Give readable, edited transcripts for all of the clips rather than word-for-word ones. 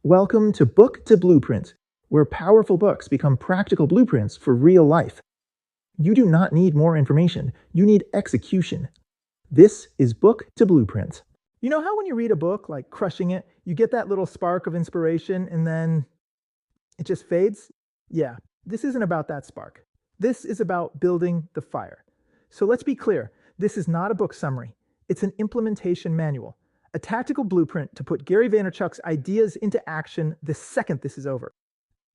Welcome to Book to Blueprint, where powerful books become practical blueprints for real life. You do not need more information, you need execution. This is Book to Blueprint. You know how when you read a book, like Crushing It, you get that little spark of inspiration and then it just fades? Yeah, this isn't about that spark. This is about building the fire. So let's be clear, this is not a book summary. It's an implementation manual, a tactical blueprint to put Gary Vaynerchuk's ideas into action the second this is over.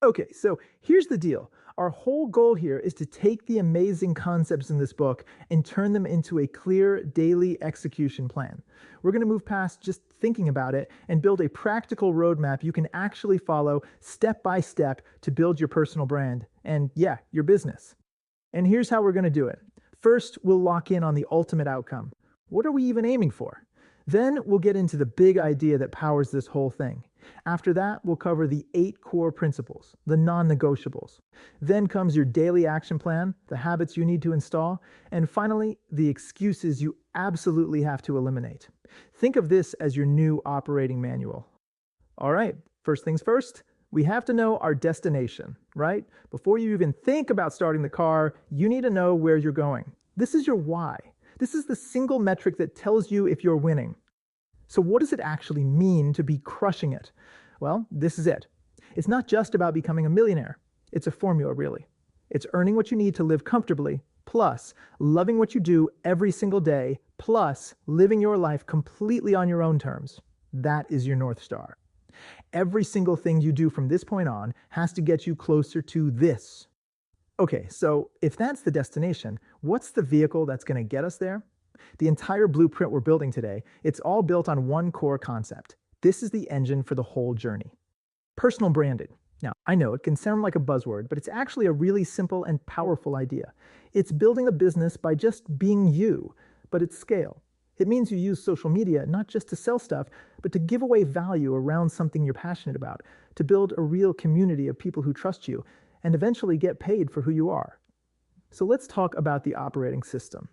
Okay, so here's the deal. Our whole goal here is to take the amazing concepts in this book and turn them into a clear daily execution plan. We're going to move past just thinking about it and build a practical roadmap you can actually follow step by step to build your personal brand and, yeah, your business. And here's how we're going to do it. First, we'll lock in on the ultimate outcome. What are we even aiming for? Then we'll get into the big idea that powers this whole thing. After that, we'll cover the 8 core principles, the non-negotiables. Then comes your daily action plan, the habits you need to install, and finally, the excuses you absolutely have to eliminate. Think of this as your new operating manual. All right, first things first, we have to know our destination, right? Before you even think about starting the car, you need to know where you're going. This is your why. This is the single metric that tells you if you're winning. So what does it actually mean to be crushing it? Well, this is it. It's not just about becoming a millionaire. It's a formula, really. It's earning what you need to live comfortably, plus loving what you do every single day, plus living your life completely on your own terms. That is your North Star. Every single thing you do from this point on has to get you closer to this. Okay, so if that's the destination, what's the vehicle that's going to get us there? The entire blueprint we're building today, it's all built on one core concept. This is the engine for the whole journey. Personal branding. Now, I know it can sound like a buzzword, but it's actually a really simple and powerful idea. It's building a business by just being you, but at scale. It means you use social media not just to sell stuff, but to give away value around something you're passionate about, to build a real community of people who trust you, and eventually get paid for who you are. So let's talk about the operating system.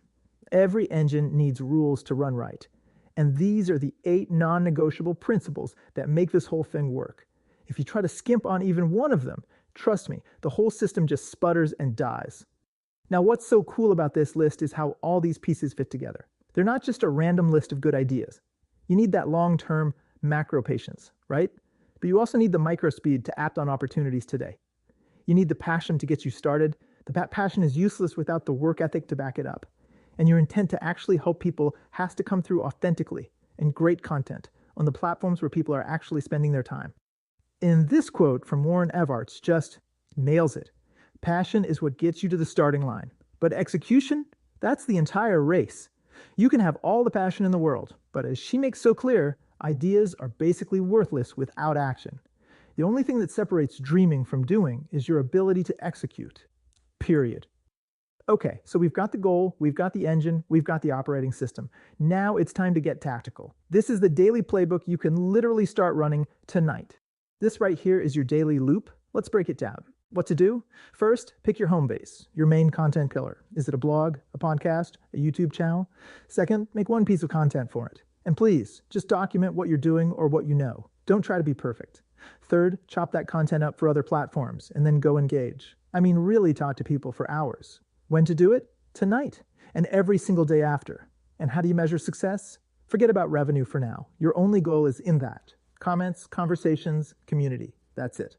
Every engine needs rules to run right. And these are the 8 non-negotiable principles that make this whole thing work. If you try to skimp on even one of them, trust me, the whole system just sputters and dies. Now, what's so cool about this list is how all these pieces fit together. They're not just a random list of good ideas. You need that long-term macro patience, right? But you also need the micro speed to act on opportunities today. You need the passion to get you started. That passion is useless without the work ethic to back it up. And your intent to actually help people has to come through authentically and great content on the platforms where people are actually spending their time. And this quote from Warren Evarts just nails it. Passion is what gets you to the starting line, but execution, that's the entire race. You can have all the passion in the world, but as she makes so clear, ideas are basically worthless without action. The only thing that separates dreaming from doing is your ability to execute. Period. Okay, so we've got the goal, we've got the engine, we've got the operating system. Now it's time to get tactical. This is the daily playbook you can literally start running tonight. This right here is your daily loop. Let's break it down. What to do? First, pick your home base, your main content pillar. Is it a blog, a podcast, a YouTube channel? Second, make one piece of content for it. And please, just document what you're doing or what you know. Don't try to be perfect. Third, chop that content up for other platforms and then go engage. I mean, really talk to people for hours. When to do it? Tonight and every single day after. And how do you measure success? Forget about revenue for now. Your only goal is in that. Comments, conversations, community. That's it.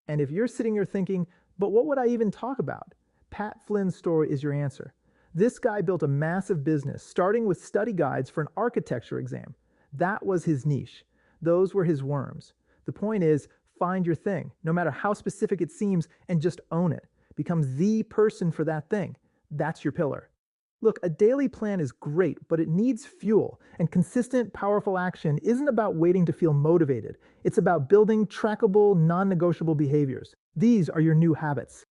And if you're sitting here thinking, but what would I even talk about? Pat Flynn's story is your answer. This guy built a massive business, starting with study guides for an architecture exam. That was his niche. Those were his worms. The point is, find your thing, no matter how specific it seems, and just own it. Become the person for that thing. That's your pillar. Look, a daily plan is great, but it needs fuel, and consistent, powerful action isn't about waiting to feel motivated. It's about building trackable, non-negotiable behaviors. These are your new habits.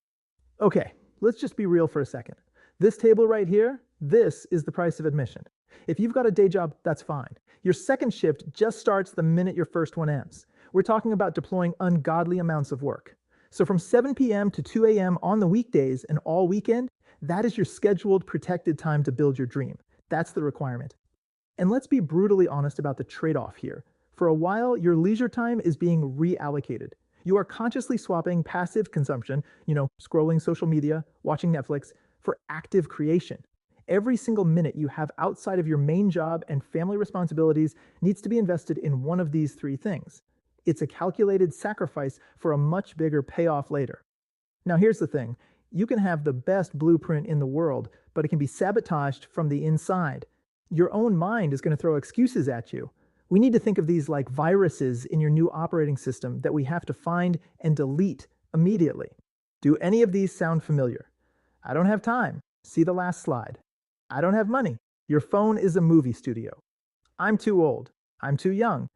Okay, let's just be real for a second. This table right here, this is the price of admission. If you've got a day job, that's fine. Your second shift just starts the minute your first one ends. We're talking about deploying ungodly amounts of work. So from 7 p.m. to 2 a.m. on the weekdays and all weekend, that is your scheduled, protected time to build your dream. That's the requirement. And let's be brutally honest about the trade-off here. For a while, your leisure time is being reallocated. You are consciously swapping passive consumption, scrolling social media, watching Netflix, for active creation. Every single minute you have outside of your main job and family responsibilities needs to be invested in one of these three things. It's a calculated sacrifice for a much bigger payoff later. Now, here's the thing. You can have the best blueprint in the world, but it can be sabotaged from the inside. Your own mind is going to throw excuses at you. We need to think of these like viruses in your new operating system that we have to find and delete immediately. Do any of these sound familiar? I don't have time. See the last slide. I don't have money. Your phone is a movie studio. I'm too old. I'm too young.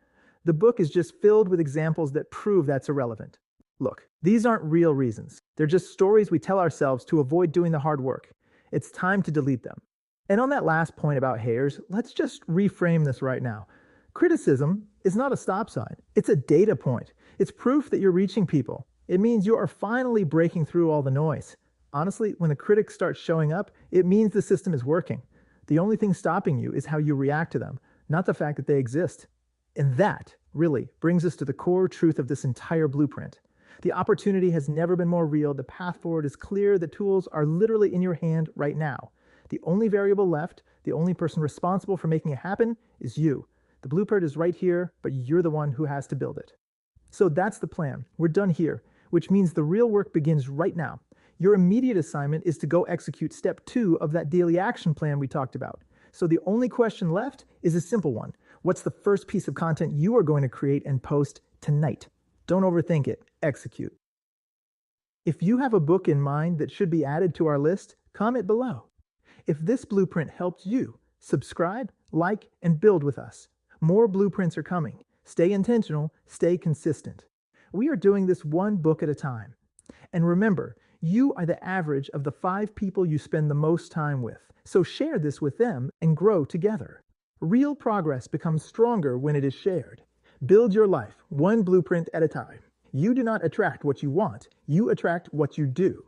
The book is just filled with examples that prove that's irrelevant. Look, these aren't real reasons. They're just stories we tell ourselves to avoid doing the hard work. It's time to delete them. And on that last point about haters, let's just reframe this right now. Criticism is not a stop sign. It's a data point. It's proof that you're reaching people. It means you are finally breaking through all the noise. Honestly, when the critics start showing up, it means the system is working. The only thing stopping you is how you react to them, not the fact that they exist. And that, really, brings us to the core truth of this entire blueprint. The opportunity has never been more real. The path forward is clear. The tools are literally in your hand right now. The only variable left, the only person responsible for making it happen, is you. The blueprint is right here, but you're the one who has to build it. So that's the plan. We're done here, which means the real work begins right now. Your immediate assignment is to go execute step 2 of that daily action plan we talked about. So the only question left is a simple one. What's the first piece of content you are going to create and post tonight? Don't overthink it. Execute. If you have a book in mind that should be added to our list, comment below. If this blueprint helped you, subscribe, like, and build with us. More blueprints are coming. Stay intentional, stay consistent. We are doing this one book at a time. And remember, you are the average of the 5 people you spend the most time with. So share this with them and grow together. Real progress becomes stronger when it is shared. Build your life one blueprint at a time. You do not attract what you want. You attract what you do.